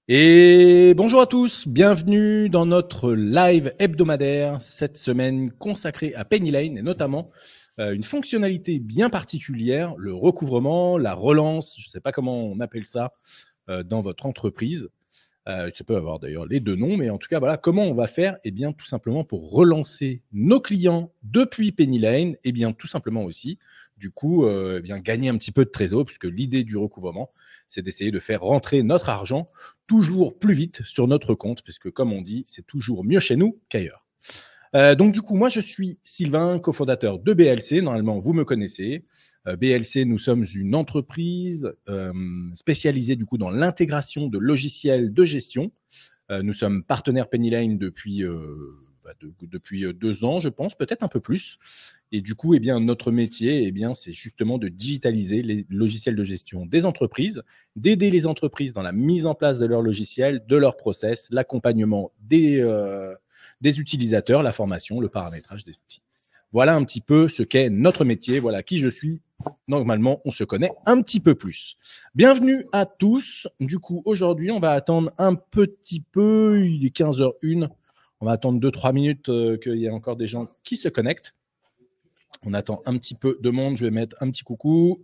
Et bonjour à tous, bienvenue dans notre live hebdomadaire, cette semaine consacrée à Penny Lane et notamment une fonctionnalité bien particulière, le recouvrement, la relance, je ne sais pas comment on appelle ça dans votre entreprise. Ça peut avoir d'ailleurs les deux noms, mais en tout cas, voilà, comment on va faire? Eh bien, tout simplement pour relancer nos clients depuis Penny Lane, eh bien, tout simplement aussi, du coup, eh bien, gagner un petit peu de trésor, puisque l'idée du recouvrement, c'est d'essayer de faire rentrer notre argent toujours plus vite sur notre compte, puisque comme on dit, c'est toujours mieux chez nous qu'ailleurs. Donc du coup, moi je suis Sylvain, cofondateur de BLC. Normalement, vous me connaissez. BLC, nous sommes une entreprise spécialisée du coup dans l'intégration de logiciels de gestion. Nous sommes partenaires Penny Lane depuis 2 ans, je pense, peut-être un peu plus. Et du coup, eh bien, notre métier, eh bien, c'est justement de digitaliser les logiciels de gestion des entreprises, d'aider les entreprises dans la mise en place de leurs logiciels, de leurs process, l'accompagnement des utilisateurs, la formation, le paramétrage des outils. Voilà un petit peu ce qu'est notre métier, voilà qui je suis. Normalement, on se connaît un petit peu plus. Bienvenue à tous. Du coup, aujourd'hui, on va attendre un petit peu. Il est 15h01. On va attendre 2-3 minutes qu'il y ait encore des gens qui se connectent. On attend un petit peu de monde. Je vais mettre un petit coucou.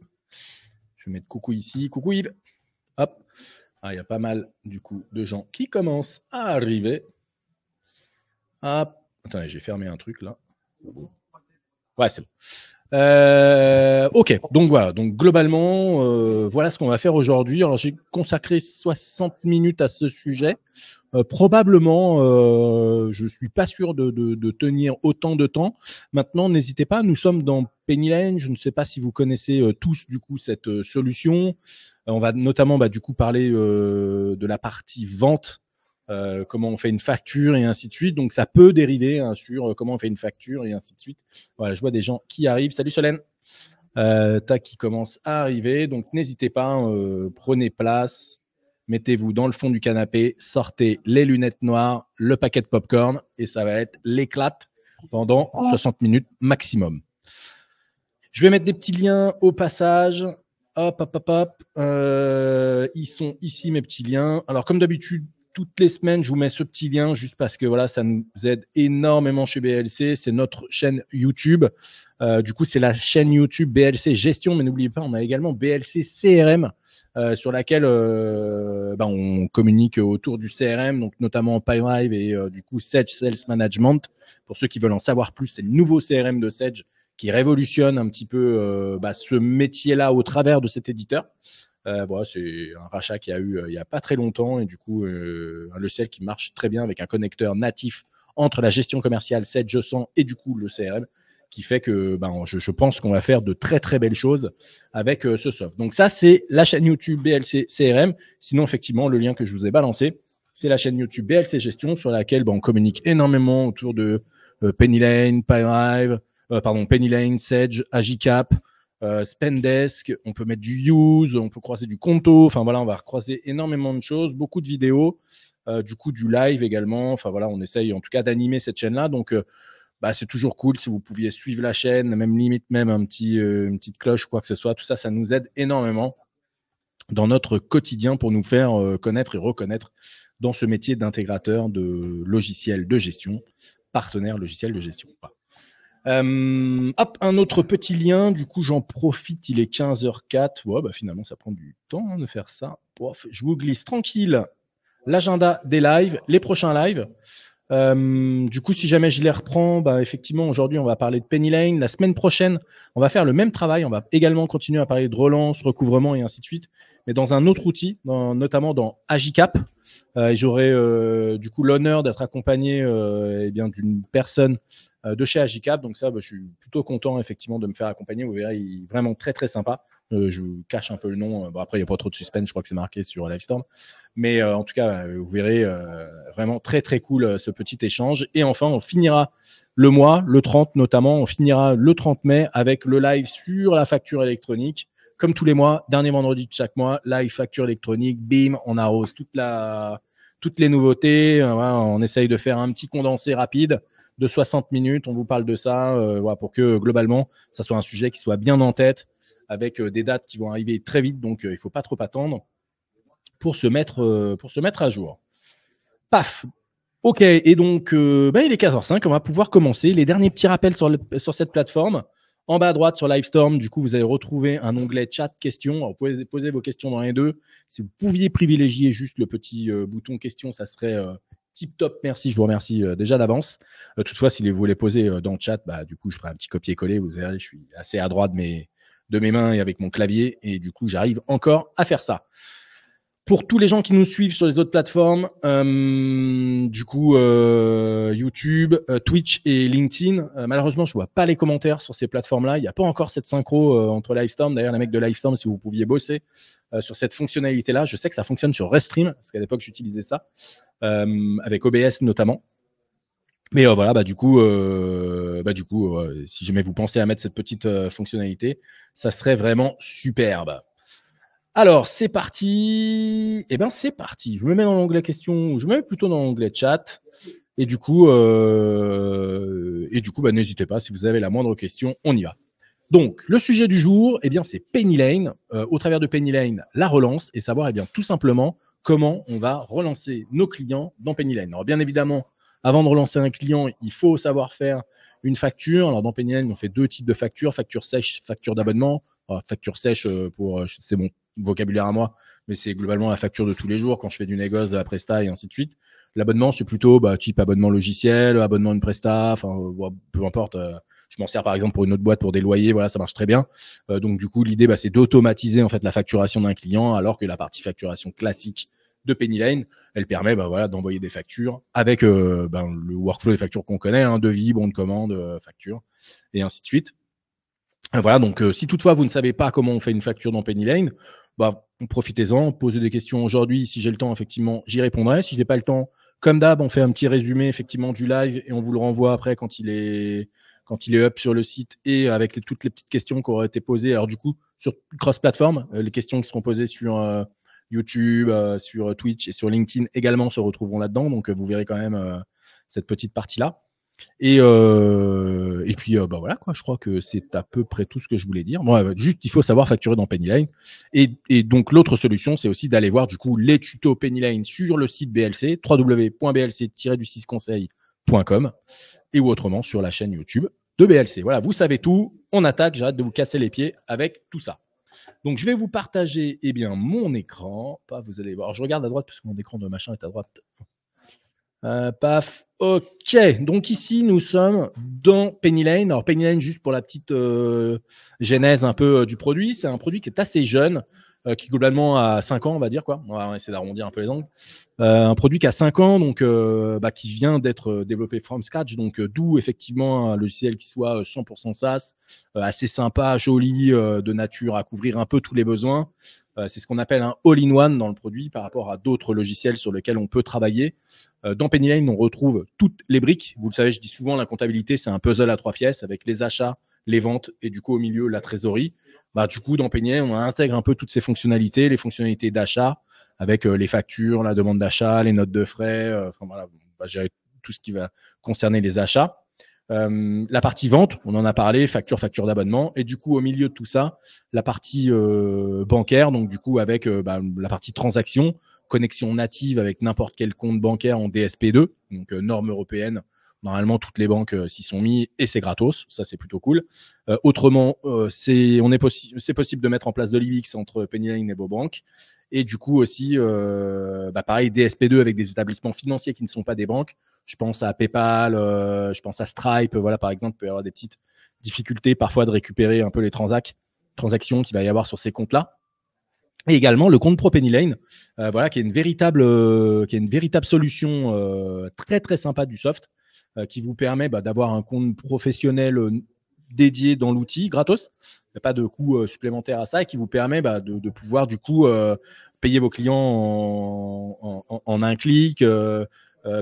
Je vais mettre coucou ici. Coucou Yves. Hop. Ah, il y a pas mal, du coup, de gens qui commencent à arriver. Hop. Attendez, j'ai fermé un truc là. Ouais, c'est bon. Ok, donc voilà, donc globalement, voilà ce qu'on va faire aujourd'hui. Alors j'ai consacré 60 minutes à ce sujet. Probablement, je ne suis pas sûr de tenir autant de temps. Maintenant, n'hésitez pas, nous sommes dans Penny Lane. Je ne sais pas si vous connaissez tous du coup cette solution. On va notamment du coup parler de la partie vente, comment on fait une facture et ainsi de suite. Donc ça peut dériver sur comment on fait une facture et ainsi de suite. Voilà, je vois des gens qui arrivent. Salut Solène. Qui commence à arriver. Donc n'hésitez pas, prenez place, mettez-vous dans le fond du canapé, sortez les lunettes noires, le paquet de popcorn et ça va être l'éclate pendant 60 minutes maximum. Je vais mettre des petits liens au passage. Hop, hop, hop, hop. Ils sont ici, mes petits liens. Alors, comme d'habitude, toutes les semaines, je vous mets ce petit lien juste parce que voilà, ça nous aide énormément chez BLC. C'est notre chaîne YouTube. Du coup, c'est la chaîne YouTube BLC Gestion, mais n'oubliez pas, on a également BLC CRM sur laquelle on communique autour du CRM, donc notamment Pipedrive et du coup Sage Sales Management. Pour ceux qui veulent en savoir plus, c'est le nouveau CRM de Sage qui révolutionne un petit peu ce métier-là au travers de cet éditeur. Voilà, c'est un rachat qu'il y a eu il n'y a pas très longtemps et du coup un logiciel qui marche très bien avec un connecteur natif entre la gestion commerciale 700 et du coup le CRM qui fait que je pense qu'on va faire de très très belles choses avec ce soft. Donc ça c'est la chaîne YouTube BLC CRM. Sinon effectivement le lien que je vous ai balancé c'est la chaîne YouTube BLC Gestion sur laquelle on communique énormément autour de Penny Lane, Pipedrive, Penny Lane, Sage, Agicap, Spendesk, on peut mettre du Use, on peut croiser du Conto, enfin voilà, on va croiser énormément de choses, beaucoup de vidéos, du coup du live également, enfin voilà, on essaye en tout cas d'animer cette chaîne-là, donc c'est toujours cool si vous pouviez suivre la chaîne, même limite même une petite cloche ou quoi que ce soit, tout ça, ça nous aide énormément dans notre quotidien pour nous faire connaître et reconnaître dans ce métier d'intégrateur de logiciels de gestion, partenaire logiciel de gestion. Voilà. Hop, un autre petit lien, du coup j'en profite, il est 15h04, ouais, finalement ça prend du temps de faire ça. Je vous glisse tranquille l'agenda des lives, les prochains lives. Du coup, si jamais je les reprends, effectivement, aujourd'hui, on va parler de Penny Lane. La semaine prochaine, on va faire le même travail. On va également continuer à parler de relance, recouvrement et ainsi de suite, mais dans un autre outil, notamment dans Agicap. J'aurai du coup l'honneur d'être accompagné d'une personne de chez Agicap. Donc ça, je suis plutôt content effectivement de me faire accompagner. Vous verrez, il est vraiment très très sympa. Je vous cache un peu le nom. Après, il n'y a pas trop de suspense. Je crois que c'est marqué sur Livestorm. Mais en tout cas, vous verrez vraiment très très cool ce petit échange. Et enfin, on finira le mois, le 30 notamment, on finira le 30 mai avec le live sur la facture électronique. Comme tous les mois, dernier vendredi de chaque mois, live facture électronique, bim, on arrose toutes les nouveautés. Voilà, on essaye de faire un petit condensé rapide de 60 minutes. On vous parle de ça voilà, pour que globalement, ça soit un sujet qui soit bien en tête avec des dates qui vont arriver très vite. Donc, il ne faut pas trop attendre. pour se mettre à jour. Paf. Ok, et donc il est 14h05, on va pouvoir commencer. Les derniers petits rappels sur cette plateforme. En bas à droite sur Livestorm, du coup, vous allez retrouver un onglet chat questions. Alors, vous pouvez poser vos questions dans les deux. Si vous pouviez privilégier juste le petit bouton questions, ça serait tip top. Merci, je vous remercie déjà d'avance. Toutefois, si vous les posez dans le chat, du coup, je ferai un petit copier-coller. Vous verrez, je suis assez à droite de mes mains et avec mon clavier. Et du coup, j'arrive encore à faire ça. Pour tous les gens qui nous suivent sur les autres plateformes, YouTube, Twitch et LinkedIn, malheureusement, je ne vois pas les commentaires sur ces plateformes-là. Il n'y a pas encore cette synchro entre Livestorm. D'ailleurs, les mecs de Livestorm, si vous pouviez bosser sur cette fonctionnalité-là, je sais que ça fonctionne sur Restream, parce qu'à l'époque, j'utilisais ça, avec OBS notamment. Mais si jamais vous pensez à mettre cette petite fonctionnalité, ça serait vraiment superbe. Alors, c'est parti. Eh bien, c'est parti. Je me mets dans l'onglet questions, je me mets plutôt dans l'onglet chat. Et du coup, n'hésitez pas, si vous avez la moindre question, on y va. Donc, le sujet du jour, eh bien, c'est Penny Lane. Au travers de Penny Lane, la relance et savoir, tout simplement, comment on va relancer nos clients dans Penny Lane. Alors, bien évidemment, avant de relancer un client, il faut savoir faire une facture. Alors, dans Penny Lane, on fait deux types de factures, facture sèche, facture d'abonnement. Facture sèche, c'est mon vocabulaire à moi, mais c'est globalement la facture de tous les jours quand je fais du négoce, de la presta et ainsi de suite. L'abonnement, c'est plutôt type abonnement logiciel, abonnement de presta, peu importe. Je m'en sers par exemple pour une autre boîte pour des loyers, voilà, ça marche très bien. Donc du coup, l'idée, c'est d'automatiser en fait la facturation d'un client, alors que la partie facturation classique de Penny Lane, elle permet d'envoyer des factures avec le workflow des factures qu'on connaît, devis, bon de commande, facture, et ainsi de suite. Voilà, donc si toutefois vous ne savez pas comment on fait une facture dans Penny Lane, profitez-en, posez des questions aujourd'hui. Si j'ai le temps, effectivement, j'y répondrai. Si je n'ai pas le temps, comme d'hab, on fait un petit résumé effectivement du live et on vous le renvoie après quand il est up sur le site et avec toutes les petites questions qui auraient été posées. Alors du coup, sur cross-platform, les questions qui seront posées sur YouTube, sur Twitch et sur LinkedIn également se retrouveront là-dedans. Donc vous verrez quand même cette petite partie-là. Et puis voilà quoi, je crois que c'est à peu près tout ce que je voulais dire. Juste il faut savoir facturer dans Penny Lane. Et donc l'autre solution, c'est aussi d'aller voir du coup les tutos Penny Lane sur le site BLC, www.blc-du6conseil.com, et ou autrement sur la chaîne YouTube de BLC. Voilà, vous savez tout. On attaque. J'arrête de vous casser les pieds avec tout ça. Donc je vais vous partager mon écran. Vous allez voir. Alors, je regarde à droite parce que mon écran de machin est à droite. Paf, ok. Donc ici, nous sommes dans Penny Lane. Alors Penny Lane, juste pour la petite genèse un peu du produit, c'est un produit qui est assez jeune, qui globalement a 5 ans, on va dire quoi. On va essayer d'arrondir un peu les angles. Un produit qui a 5 ans, donc qui vient d'être développé from scratch, donc d'où effectivement un logiciel qui soit 100% SaaS, assez sympa, joli, de nature à couvrir un peu tous les besoins. C'est ce qu'on appelle un all-in-one dans le produit par rapport à d'autres logiciels sur lesquels on peut travailler. Dans Penny Lane, on retrouve toutes les briques. Vous le savez, je dis souvent, la comptabilité, c'est un puzzle à 3 pièces avec les achats, les ventes et du coup au milieu, la trésorerie. Du coup, dans Penny Lane, on intègre un peu toutes ces fonctionnalités, les fonctionnalités d'achat avec les factures, la demande d'achat, les notes de frais, on va gérer tout ce qui va concerner les achats. La partie vente, on en a parlé, facture d'abonnement, et du coup au milieu de tout ça, la partie bancaire, donc du coup avec la partie transaction, connexion native avec n'importe quel compte bancaire en DSP2, donc norme européenne. Normalement, toutes les banques s'y sont mis et c'est gratos, ça c'est plutôt cool. Autrement, c'est possible de mettre en place de l'IBIX entre Penny Lane et vos banques. Et du coup aussi, pareil, DSP2 avec des établissements financiers qui ne sont pas des banques. Je pense à PayPal, je pense à Stripe. Voilà, par exemple, il peut y avoir des petites difficultés parfois de récupérer un peu les transactions qu'il va y avoir sur ces comptes-là. Et également le compte Pro Penny Lane, qui est une véritable solution très très sympa du soft, qui vous permet d'avoir un compte professionnel dédié dans l'outil, gratos. Il n'y a pas de coût supplémentaire à ça et qui vous permet de pouvoir du coup payer vos clients en un clic,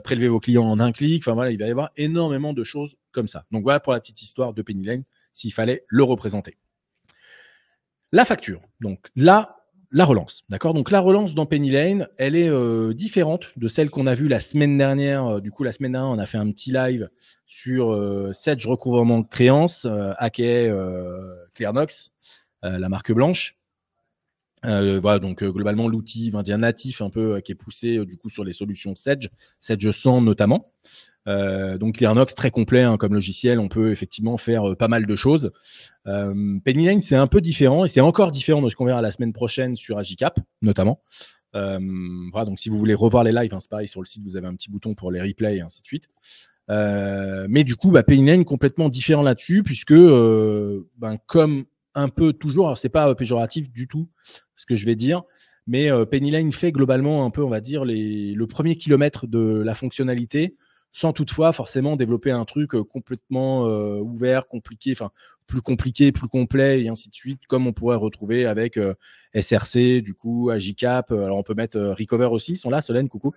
prélever vos clients en un clic. Enfin voilà, il va y avoir énormément de choses comme ça. Donc voilà pour la petite histoire de Penny Lane, s'il fallait le représenter. La facture. Donc là, la relance. D'accord. Donc la relance dans Penny Lane, elle est différente de celle qu'on a vue la semaine dernière. Du coup, la semaine dernière, on a fait un petit live sur Sedge recouvrement de créances, aka Clearnox, la marque blanche. Voilà, donc globalement, l'outil va dire natif un peu qui est poussé du coup sur les solutions Sedge 100 notamment. Donc Clearnox, très complet comme logiciel, on peut effectivement faire pas mal de choses. Pennyline, c'est un peu différent et c'est encore différent de ce qu'on verra la semaine prochaine sur Agicap notamment. Voilà, donc si vous voulez revoir les lives, c'est pareil, sur le site, vous avez un petit bouton pour les replays et ainsi de suite. Mais du coup, Pennyline complètement différent là-dessus, puisque comme un peu toujours, alors c'est pas péjoratif du tout ce que je vais dire, mais Pennyline fait globalement un peu, on va dire, le premier kilomètre de la fonctionnalité, sans toutefois forcément développer un truc complètement ouvert, compliqué, enfin plus compliqué, plus complet et ainsi de suite, comme on pourrait retrouver avec SRC, du coup, Agicap. Alors on peut mettre Recover aussi, ils sont là, Solène, coucou.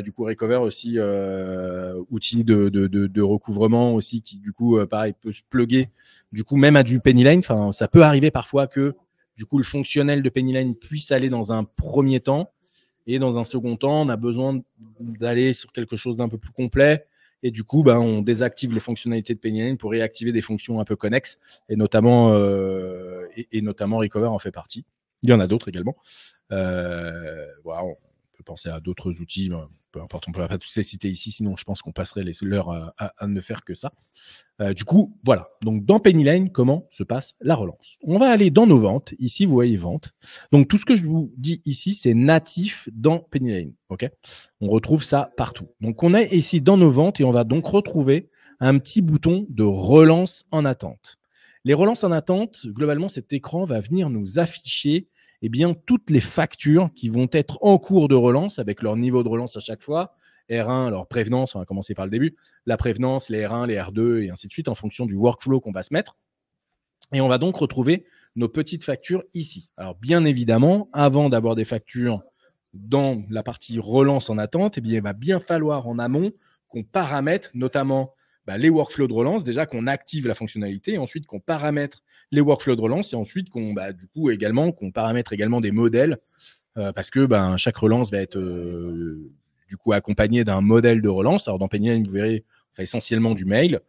Du coup, Recover aussi, outil de recouvrement aussi qui, du coup, pareil, peut se plugger, du coup, même à du Pennyline. Enfin, ça peut arriver parfois que, du coup, le fonctionnel de Pennyline puisse aller dans un premier temps et dans un second temps, on a besoin d'aller sur quelque chose d'un peu plus complet. Et du coup, on désactive les fonctionnalités de Pennyline pour réactiver des fonctions un peu connexes et notamment Recover en fait partie. Il y en a d'autres également. Voilà, on peut penser à d'autres outils, peu importe, on ne peut pas tous les citer ici, sinon je pense qu'on passerait les heures à ne faire que ça. Du coup, voilà. Donc, dans Pennyline, comment se passe la relance? On va aller dans nos ventes. Ici, vous voyez ventes. Donc, tout ce que je vous dis ici, c'est natif dans Pennyline. OK? On retrouve ça partout. Donc, on est ici dans nos ventes et on va donc retrouver un petit bouton de relance en attente. Les relances en attente, globalement, cet écran va venir nous afficher toutes les factures qui vont être en cours de relance avec leur niveau de relance à chaque fois. R1, alors prévenance, on va commencer par le début, la prévenance, les R1, les R2 et ainsi de suite en fonction du workflow qu'on va se mettre. Et on va donc retrouver nos petites factures ici. Alors bien évidemment, avant d'avoir des factures dans la partie relance en attente, il va bien falloir en amont qu'on paramètre notamment les workflows de relance, déjà qu'on active la fonctionnalité, et ensuite qu'on paramètre les workflows de relance, et ensuite qu'on qu'on paramètre également des modèles, parce que chaque relance va être du coup accompagné d'un modèle de relance. Alors dans Pennyline, vous verrez, on fait essentiellement du mail,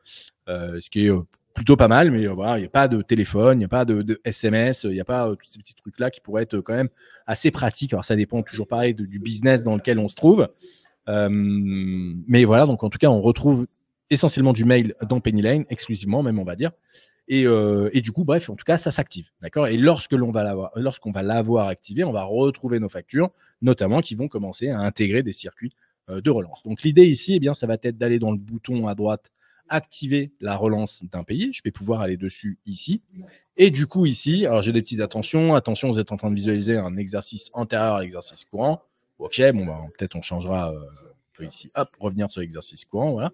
ce qui est plutôt pas mal, mais voilà, il n'y a pas de téléphone, il n'y a pas de SMS, il n'y a pas tous ces petits trucs-là qui pourraient être quand même assez pratiques. Alors ça dépend toujours pareil du business dans lequel on se trouve. Mais voilà, donc en tout cas, on retrouve essentiellement du mail dans Pennyline, exclusivement même, on va dire. Et du coup, bref, en tout cas, ça s'active. D'accord. Et lorsqu'on va l'avoir activé, on va retrouver nos factures, notamment qui vont commencer à intégrer des circuits de relance. Donc l'idée ici, ça va être d'aller dans le bouton à droite, activer la relance d'impayé. Je vais pouvoir aller dessus ici. Et du coup, ici, alors j'ai des petites attentions. Attention, vous êtes en train de visualiser un exercice antérieur à l'exercice courant. Ok, peut-être on changera. On peut ici, revenir sur l'exercice courant. Voilà.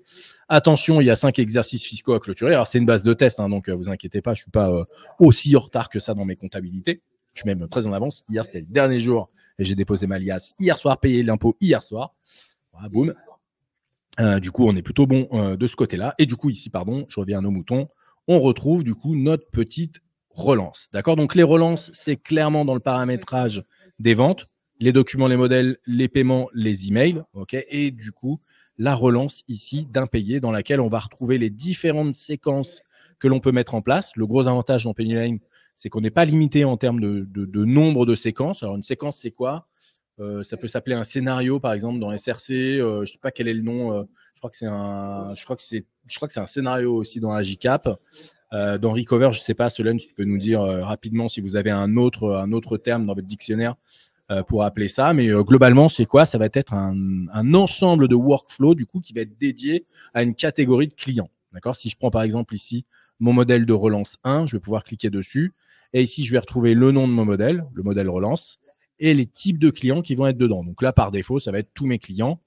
Attention, il y a 5 exercices fiscaux à clôturer. Alors, c'est une base de test, donc vous inquiétez pas, je ne suis pas aussi en retard que ça dans mes comptabilités. Je suis même très en avance. Hier, c'était le dernier jour et j'ai déposé ma liasse hier soir, payé l'impôt hier soir. Voilà, boum. Du coup, on est plutôt bon de ce côté-là. Et du coup, ici, je reviens à nos moutons. On retrouve du coup notre petite relance. D'accord. Donc, les relances, c'est clairement dans le paramétrage des ventes, les documents, les modèles, les paiements, les emails. OK. Et du coup, la relance ici d'impayé dans laquelle on va retrouver les différentes séquences que l'on peut mettre en place. Le gros avantage dans Pennyline, c'est qu'on n'est pas limité en termes de nombre de séquences. Alors, une séquence, c'est quoi? Ça peut s'appeler un scénario, par exemple, dans SRC. Je ne sais pas quel est le nom. Je crois que c'est un scénario aussi dans Agicap. Dans Recover, je ne sais pas, Solène, tu peux nous dire rapidement si vous avez un autre terme dans votre dictionnaire pour appeler ça. Mais globalement, c'est quoi? Ça va être un ensemble de workflows du coup qui va être dédié à une catégorie de clients. D'accord? Si je prends par exemple ici mon modèle de relance 1, je vais pouvoir cliquer dessus. Et ici, je vais retrouver le nom de mon modèle, le modèle relance, et les types de clients qui vont être dedans. Donc là, par défaut, ça va être tous mes clients.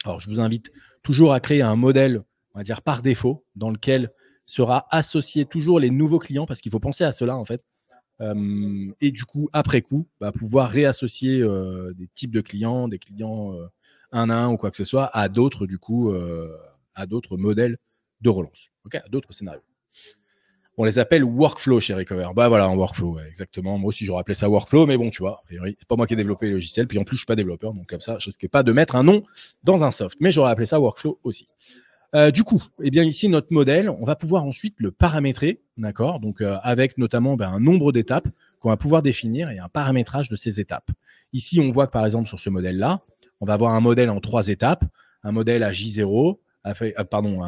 Alors, je vous invite toujours à créer un modèle, on va dire par défaut, dans lequel sera associé toujours les nouveaux clients, parce qu'il faut penser à cela en fait. Et du coup, après coup, pouvoir réassocier des types de clients, des clients un à un ou quoi que ce soit, à d'autres du coup, à d'autres modèles de relance, okay, à d'autres scénarios. On les appelle workflow chez Recover. Voilà, un workflow, ouais, exactement. Moi aussi, j'aurais appelé ça workflow, mais bon, tu vois, a priori, c'est pas moi qui ai développé le logiciel. Puis en plus, je suis pas développeur, donc comme ça, je risque pas de mettre un nom dans un soft. Mais j'aurais appelé ça workflow aussi. Du coup, ici, notre modèle, on va pouvoir ensuite le paramétrer, d'accord? Donc, avec notamment un nombre d'étapes qu'on va pouvoir définir et un paramétrage de ces étapes. Ici, on voit que par exemple sur ce modèle-là, on va avoir un modèle en 3 étapes, un modèle à J0,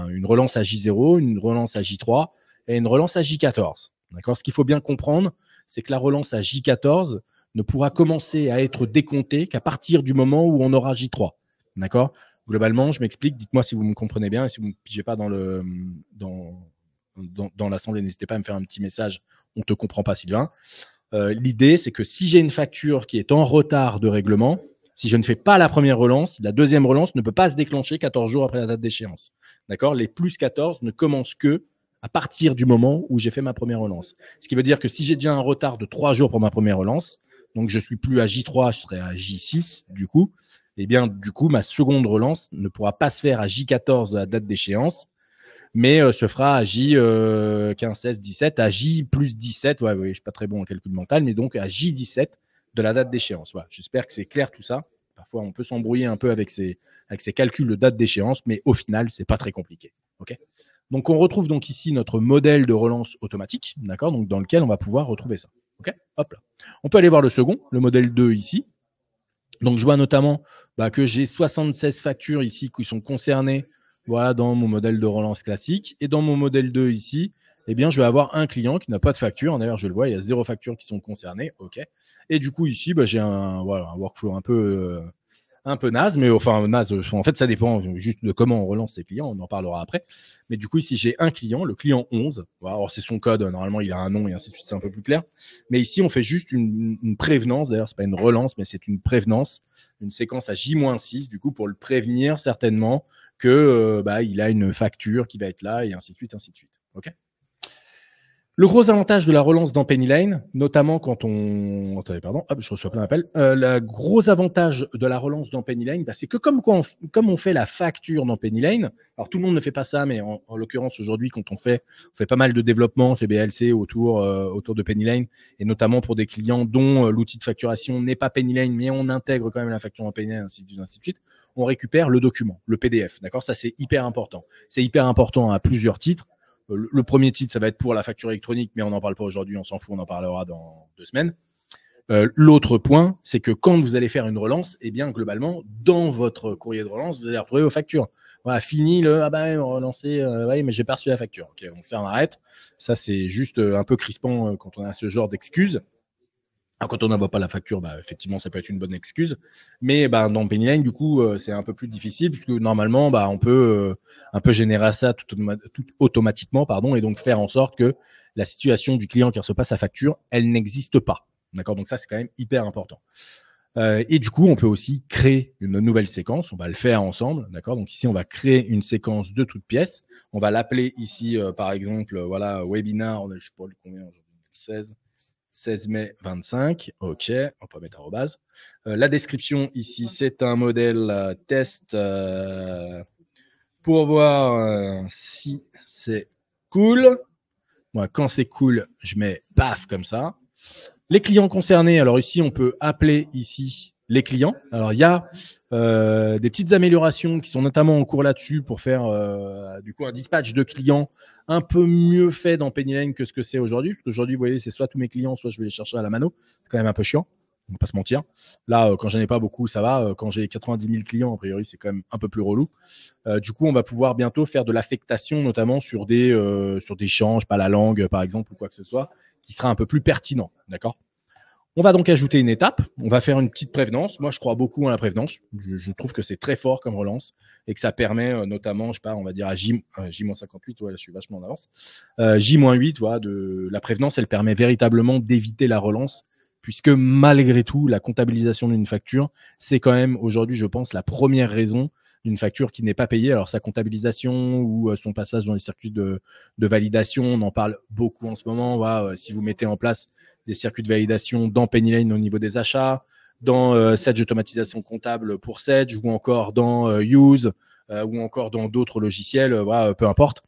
une relance à J0, une relance à J3 et une relance à J14. D'accord ? Ce qu'il faut bien comprendre, c'est que la relance à J14 ne pourra commencer à être décomptée qu'à partir du moment où on aura J3. D'accord ? Globalement, je m'explique, dites-moi si vous me comprenez bien et si vous ne me pigez pas dans l'assemblée, n'hésitez pas à me faire un petit message. On ne te comprend pas, Sylvain. L'idée, c'est que si j'ai une facture qui est en retard de règlement, si je ne fais pas la première relance, la deuxième relance ne peut pas se déclencher 14 jours après la date d'échéance. D'accord ? Les plus 14 ne commencent que à partir du moment où j'ai fait ma première relance. Ce qui veut dire que si j'ai déjà un retard de 3 jours pour ma première relance, donc je ne suis plus à J3, je serai à J6 du coup, et bien du coup, ma seconde relance ne pourra pas se faire à J14 de la date d'échéance, mais se fera à J15, 16, 17, à J plus 17, ouais, je ne suis pas très bon en calcul mental, mais donc à J17 de la date d'échéance. Voilà. J'espère que c'est clair tout ça. Parfois, on peut s'embrouiller un peu avec ces calculs de date d'échéance, mais au final, ce n'est pas très compliqué. Okay ? Donc, on retrouve donc ici notre modèle de relance automatique, d'accord, donc dans lequel on va pouvoir retrouver ça. Okay ? Hop là. On peut aller voir le second, le modèle 2 ici. Donc, je vois notamment que j'ai 76 factures ici qui sont concernées, voilà, dans mon modèle de relance classique. Et dans mon modèle 2 ici, eh bien, je vais avoir un client qui n'a pas de facture. D'ailleurs, je le vois, il y a 0 factures qui sont concernées. OK. Et du coup, ici, j'ai un workflow un peu naze, mais enfin naze, en fait, ça dépend juste de comment on relance ses clients, on en parlera après. Mais du coup, ici, j'ai un client, le client 11. Voilà, alors, c'est son code, normalement, il a un nom et ainsi de suite, c'est un peu plus clair. Mais ici, on fait juste une prévenance, d'ailleurs, ce n'est pas une relance, mais c'est une prévenance, une séquence à J-6, du coup, pour le prévenir certainement que il a une facture qui va être là, et ainsi de suite, ainsi de suite. OK ? Le gros avantage de la relance dans Pennyline, notamment quand on… Attendez, pardon, hop, je reçois plein d'appels. Le gros avantage de la relance dans Pennyline, c'est que comme on fait la facture dans Pennyline, alors tout le monde ne fait pas ça, mais en l'occurrence aujourd'hui, quand on fait pas mal de développement chez BLC autour de Pennyline, et notamment pour des clients dont l'outil de facturation n'est pas Pennyline, mais on intègre quand même la facture dans Pennyline, ainsi de suite, on récupère le document, le PDF. D'accord ? Ça, c'est hyper important. C'est hyper important à plusieurs titres. Le premier titre, ça va être pour la facture électronique, mais on n'en parle pas aujourd'hui, on s'en fout, on en parlera dans 2 semaines. L'autre point, c'est que quand vous allez faire une relance, eh bien, globalement, dans votre courrier de relance, vous allez retrouver vos factures. Voilà, fini le « Ah bah, relancer, oui, mais j'ai pas reçu la facture ». Okay, donc ça, on arrête. Ça, c'est juste un peu crispant quand on a ce genre d'excuses. Alors, quand on n'envoie pas la facture, effectivement, ça peut être une bonne excuse. Mais dans Pennyline, du coup, c'est un peu plus difficile puisque normalement, on peut un peu générer ça tout automatiquement, et donc faire en sorte que la situation du client qui ne reçoit pas sa facture, elle n'existe pas. D'accord ? Donc ça, c'est quand même hyper important. Et du coup, on peut aussi créer une nouvelle séquence. On va le faire ensemble. D'accord ? Donc ici, on va créer une séquence de toutes pièces. On va l'appeler ici, par exemple, voilà, webinar, je ne sais pas combien aujourd'hui, 16 mai 25, OK, on peut mettre arrobase. La description ici, c'est un modèle test pour voir si c'est cool. Moi, quand c'est cool, je mets paf comme ça. Les clients concernés, alors ici, on peut appeler ici les clients. Alors, il y a des petites améliorations qui sont notamment en cours là-dessus pour faire du coup un dispatch de clients un peu mieux fait dans Pennyline que ce que c'est aujourd'hui. Parce qu'aujourd'hui, vous voyez, c'est soit tous mes clients, soit je vais les chercher à la mano. C'est quand même un peu chiant, on ne va pas se mentir. Là, quand j'en ai pas beaucoup, ça va. Quand j'ai 90 000 clients, a priori, c'est quand même un peu plus relou. Du coup, on va pouvoir bientôt faire de l'affectation, notamment sur des champs, pas la langue, par exemple, ou quoi que ce soit, qui sera un peu plus pertinent. D'accord ? On va donc ajouter une étape. On va faire une petite prévenance. Moi, je crois beaucoup à la prévenance. Je trouve que c'est très fort comme relance et que ça permet notamment, je sais pas, on va dire à J-58, ouais, là, je suis vachement en avance. J-8, voilà, de la prévenance, elle permet véritablement d'éviter la relance puisque malgré tout, la comptabilisation d'une facture, c'est quand même aujourd'hui, je pense, la première raison d'une facture qui n'est pas payée. Alors, sa comptabilisation ou son passage dans les circuits de validation, on en parle beaucoup en ce moment. Voilà, si vous mettez en place des circuits de validation dans Pennyline au niveau des achats, dans Sedge automatisation comptable pour Sedge, ou encore dans Use, ou encore dans d'autres logiciels, peu importe.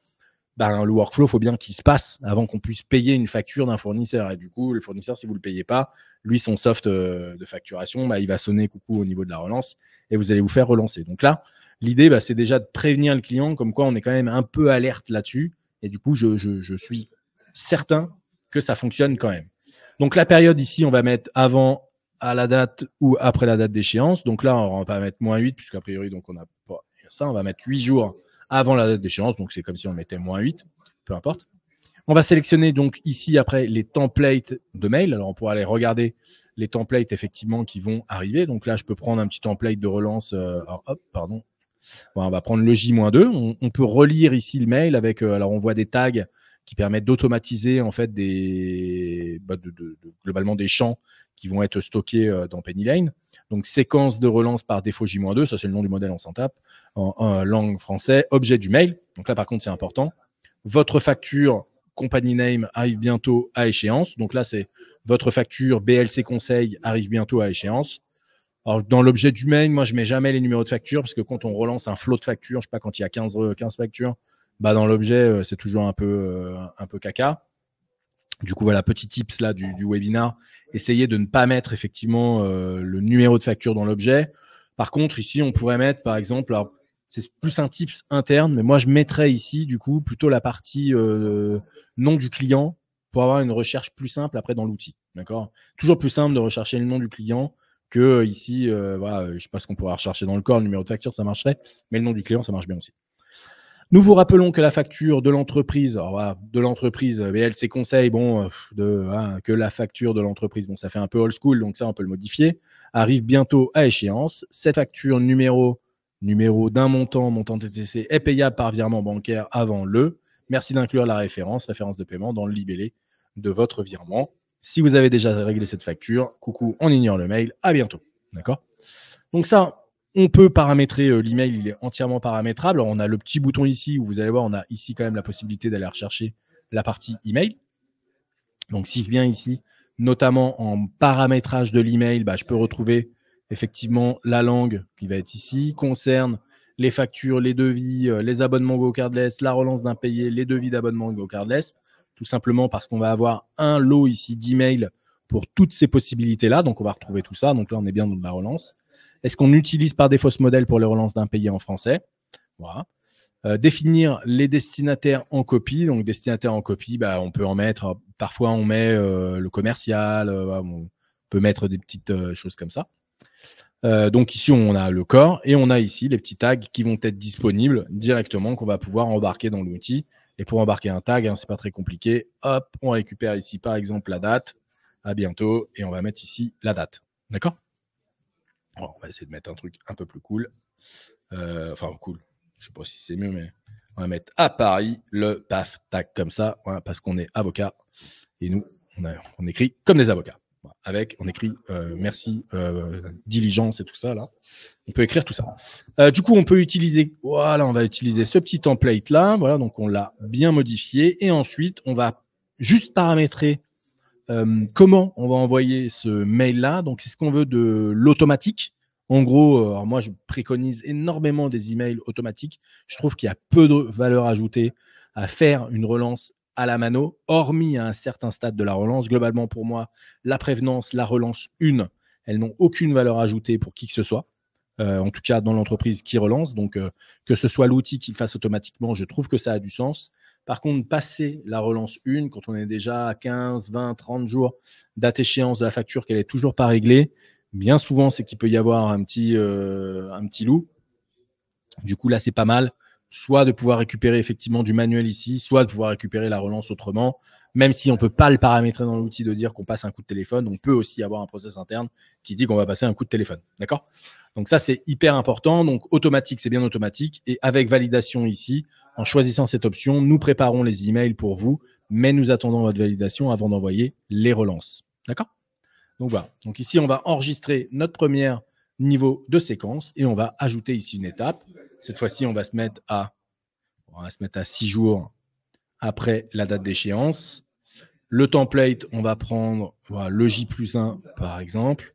Le workflow, il faut bien qu'il se passe avant qu'on puisse payer une facture d'un fournisseur. Et du coup, le fournisseur, si vous ne le payez pas, lui, son soft de facturation, il va sonner coucou au niveau de la relance et vous allez vous faire relancer. Donc là, l'idée, c'est déjà de prévenir le client comme quoi on est quand même un peu alerte là-dessus. Et du coup, je suis certain que ça fonctionne quand même. Donc la période ici, on va mettre avant à la date ou après la date d'échéance. Donc là, on va pas mettre -8, puisqu'a priori, donc on n'a pas ça. On va mettre 8 jours avant la date d'échéance. Donc c'est comme si on mettait -8, peu importe. On va sélectionner donc ici après les templates de mail. Alors on pourra aller regarder les templates effectivement qui vont arriver. Donc là, je peux prendre un petit template de relance. Alors, hop, pardon. Bon, on va prendre le J-2. On peut relire ici le mail avec. Alors on voit des tags qui permettent d'automatiser en fait globalement des champs qui vont être stockés dans Pennylane. Donc séquence de relance par défaut J-2, ça c'est le nom du modèle, on s'en tape, en langue française, objet du mail. Donc là par contre c'est important. Votre facture company name arrive bientôt à échéance. Donc là c'est votre facture BLC conseil arrive bientôt à échéance. Alors, dans l'objet du mail, moi, je ne mets jamais les numéros de facture parce que quand on relance un flot de factures, je ne sais pas, quand il y a 15 factures, bah, dans l'objet, c'est toujours un peu caca. Du coup, voilà, petit tips là du webinar. Essayez de ne pas mettre effectivement le numéro de facture dans l'objet. Par contre, ici, on pourrait mettre, par exemple, alors, c'est plus un tips interne, mais moi, je mettrais ici, du coup, plutôt la partie nom du client pour avoir une recherche plus simple après dans l'outil. D'accord ? Toujours plus simple de rechercher le nom du client que ici, voilà, je ne sais pas ce qu'on pourrait rechercher dans le corps, le numéro de facture, ça marcherait, mais le nom du client, ça marche bien aussi. Nous vous rappelons que la facture de l'entreprise, voilà, BLC conseil, bon, que la facture de l'entreprise, bon, ça fait un peu old school, donc ça, on peut le modifier, arrive bientôt à échéance. Cette facture numéro d'un montant TTC, est payable par virement bancaire avant le. Merci d'inclure la référence de paiement dans le libellé de votre virement. Si vous avez déjà réglé cette facture, coucou, on ignore le mail, à bientôt. D'accord ? Donc ça, on peut paramétrer l'email, il est entièrement paramétrable. Alors, on a le petit bouton ici où vous allez voir, on a ici quand même la possibilité d'aller rechercher la partie email. Donc, si je viens ici, notamment en paramétrage de l'email, bah, je peux retrouver effectivement la langue qui va être ici, concerne les factures, les devis, les abonnements GoCardless, la relance d'impayé, les devis d'abonnement GoCardless, tout simplement parce qu'on va avoir un lot ici d'emails pour toutes ces possibilités-là. Donc, on va retrouver tout ça. Donc là, on est bien dans la relance. Est-ce qu'on utilise par défaut ce modèle pour les relances d'impayés en français ? Voilà. Définir les destinataires en copie. Donc, destinataire en copie, bah, on peut en mettre. Parfois, on met le commercial. On peut mettre des petites choses comme ça. Donc, ici, on a le corps et on a ici les petits tags qui vont être disponibles directement, qu'on va pouvoir embarquer dans l'outil. Et pour embarquer un tag, c'est pas très compliqué. Hop, on récupère ici, par exemple, la date. À bientôt. Et on va mettre ici la date. D'accord ? Alors, on va essayer de mettre un truc un peu plus cool. Enfin, cool. Je ne sais pas si c'est mieux, mais on va mettre à Paris le paf, tac, comme ça, voilà, parce qu'on est avocat. Et nous, on écrit comme des avocats. Voilà, on écrit merci, diligence et tout ça, là. On peut écrire tout ça. Du coup, on peut utiliser, voilà, on va utiliser ce petit template-là. Voilà, donc on l'a bien modifié. Et ensuite, on va juste paramétrer comment on va envoyer ce mail-là. Donc, est-ce qu'on veut de l'automatique ? En gros, alors moi, je préconise énormément des emails automatiques. Je trouve qu'il y a peu de valeur ajoutée à faire une relance à la mano, hormis à un certain stade de la relance. Globalement, pour moi, la prévenance, la relance 1, elles n'ont aucune valeur ajoutée pour qui que ce soit. En tout cas, dans l'entreprise qui relance. Donc, que ce soit l'outil qui le fasse automatiquement, je trouve que ça a du sens. Par contre, passer la relance 1, quand on est déjà à 15, 20, 30 jours date échéance de la facture, qu'elle n'est toujours pas réglée, bien souvent, c'est qu'il peut y avoir un petit loup. Du coup, là, c'est pas mal. Soit de pouvoir récupérer effectivement du manuel ici, soit de pouvoir récupérer la relance autrement. Même si on ne peut pas le paramétrer dans l'outil de dire qu'on passe un coup de téléphone, on peut aussi avoir un process interne qui dit qu'on va passer un coup de téléphone. D'accord ? Donc ça, c'est hyper important. Donc automatique, c'est bien automatique. Et avec validation ici, en choisissant cette option, nous préparons les emails pour vous, mais nous attendons votre validation avant d'envoyer les relances. D'accord ? Donc voilà. Donc ici, on va enregistrer notre premier niveau de séquence et on va ajouter ici une étape. Cette fois-ci, on va se mettre à 6 jours après la date d'échéance. Le template, on va prendre le J+1 par exemple.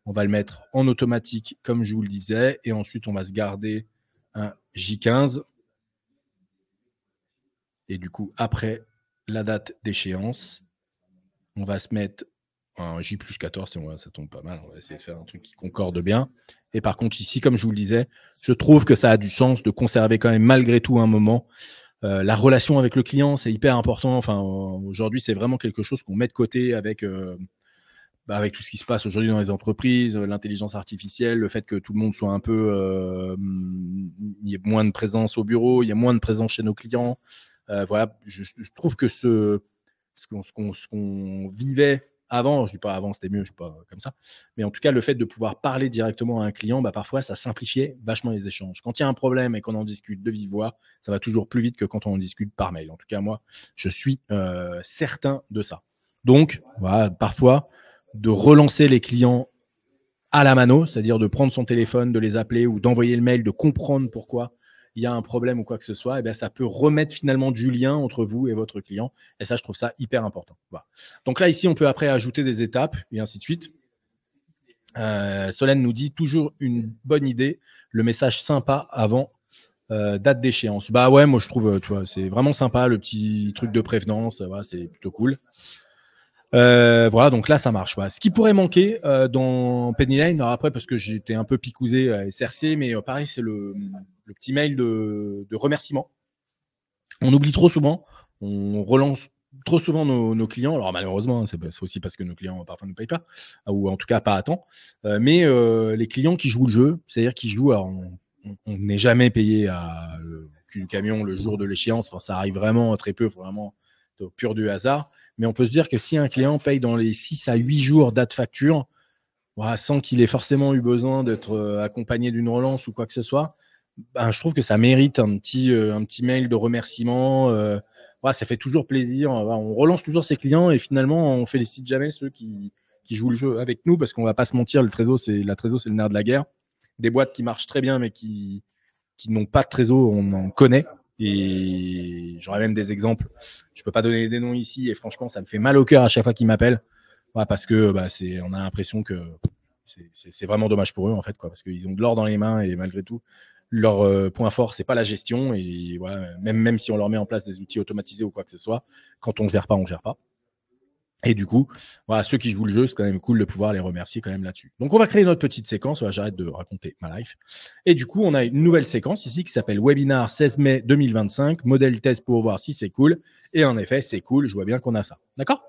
On va le mettre en automatique comme je vous le disais. Et ensuite, on va se garder un J15. Et du coup, après la date d'échéance, on va se mettre un J+14, ça tombe pas mal. On va essayer de faire un truc qui concorde bien. Et par contre, ici, comme je vous le disais, je trouve que ça a du sens de conserver quand même malgré tout un moment La relation avec le client, c'est hyper important. Enfin, aujourd'hui, c'est vraiment quelque chose qu'on met de côté avec avec tout ce qui se passe aujourd'hui dans les entreprises, l'intelligence artificielle, le fait que tout le monde soit un peu, il y ait moins de présence au bureau, il y a moins de présence chez nos clients. Voilà, je trouve que ce qu'on vivait avant, je dis pas avant c'était mieux, je suis pas comme ça, mais en tout cas le fait de pouvoir parler directement à un client, parfois ça simplifiait vachement les échanges. Quand il y a un problème et qu'on en discute de vive voix, ça va toujours plus vite que quand on en discute par mail. En tout cas moi, je suis certain de ça. Donc voilà, parfois de relancer les clients à la mano, c'est-à-dire de prendre son téléphone, de les appeler ou d'envoyer le mail, de comprendre pourquoi il y a un problème ou quoi que ce soit, et bien ça peut remettre finalement du lien entre vous et votre client. Et ça, je trouve ça hyper important. Voilà. Donc là, ici, on peut après ajouter des étapes et ainsi de suite. Solène nous dit toujours une bonne idée, le message sympa avant date d'échéance. Bah ouais, moi je trouve, tu vois, c'est vraiment sympa le petit truc de prévenance, voilà, c'est plutôt cool. Voilà, donc là, ça marche. Voilà. Ce qui pourrait manquer dans Penny Lane, alors après, parce que j'étais un peu picousé à SRC, mais pareil, c'est le petit mail de remerciement. On oublie trop souvent, on relance trop souvent nos clients. Alors malheureusement, c'est aussi parce que nos clients parfois ne payent pas, ou en tout cas pas à temps. Mais les clients qui jouent le jeu, c'est-à-dire qui jouent, alors on n'est jamais payé à le cul du camion le jour de l'échéance. Enfin, ça arrive vraiment très peu, vraiment au pur du hasard. Mais on peut se dire que si un client paye dans les 6 à 8 jours date facture, voilà, sans qu'il ait forcément eu besoin d'être accompagné d'une relance ou quoi que ce soit, je trouve que ça mérite un petit mail de remerciement. Voilà, ça fait toujours plaisir. On relance toujours ses clients et finalement, on félicite jamais ceux qui jouent le jeu avec nous parce qu'on va pas se mentir, la trésor, c'est le nerf de la guerre. Des boîtes qui marchent très bien mais qui n'ont pas de trésor, on en connaît. Et j'aurais même des exemples. Je peux pas donner des noms ici et franchement, ça me fait mal au cœur à chaque fois qu'ils m'appellent. Ouais, parce que on a l'impression que c'est vraiment dommage pour eux en fait, quoi, parce qu'ils ont de l'or dans les mains et malgré tout, leur point fort, c'est pas la gestion. Et voilà, même si on leur met en place des outils automatisés ou quoi que ce soit, quand on ne gère pas, on ne gère pas. Et du coup, voilà, ceux qui jouent le jeu, c'est quand même cool de pouvoir les remercier quand même là-dessus. Donc, on va créer notre petite séquence. Voilà, j'arrête de raconter ma life. Et du coup, on a une nouvelle séquence ici qui s'appelle Webinar 16 mai 2025, modèle test pour voir si c'est cool. Et en effet, c'est cool. Je vois bien qu'on a ça. D'accord ?